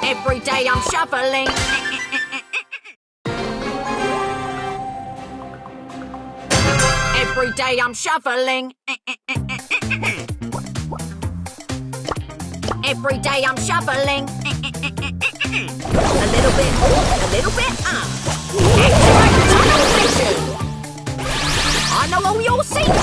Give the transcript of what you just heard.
Every day I'm shoveling. Every day I'm shoveling. Every day I'm shoveling. A little bit, a little bit, Activate tunnel vision. I know all your secrets.